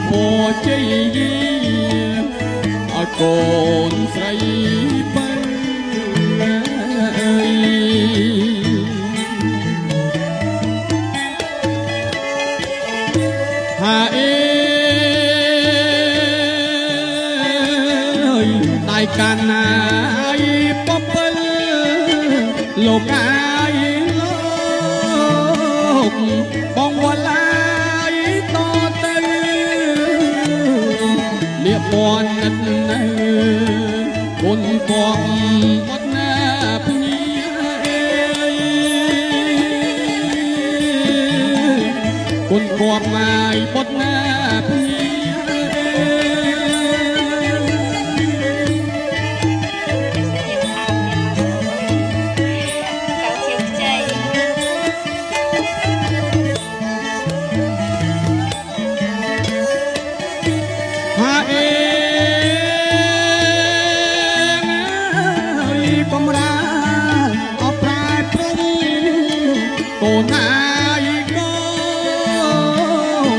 ពោជ័យឲ្យកូនស្រីបើហាអេដៃកាណាយពពិលលោកអាយលោកបងវឡាពន់និតនៅគុណពងបត់ណាភញាគុណពងមកបត់ណាភញាកូនអាយកូ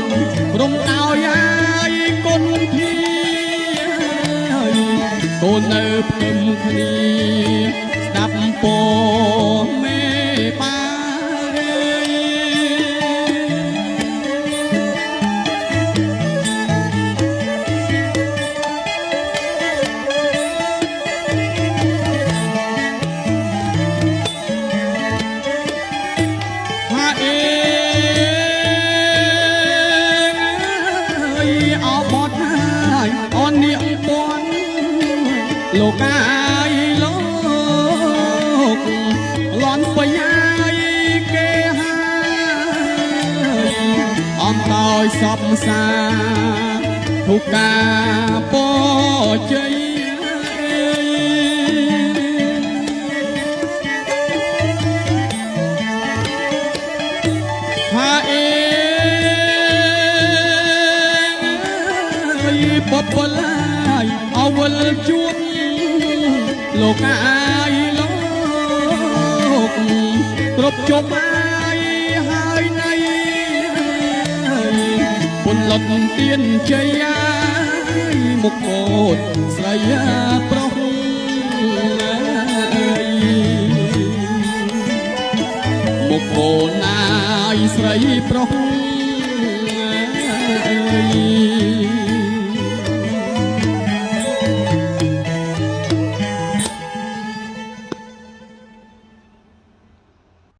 នរំដៅអាយកូនធាកូននៅភ្នំគ្នាស្ដាប់ពរមេបាលោកអាយលោកលន់បញ្ញាយគេហើយអំដោយសពសាទុកាពជ័យហាអេបបលាយអវលជួបលោកអាយលោកគ្រប់ជុំអាយហើយណៃពុនលត់ទៀនជ័យមុខកូនស្រីប្រុសមុខកូនអាយស្រីប្រុស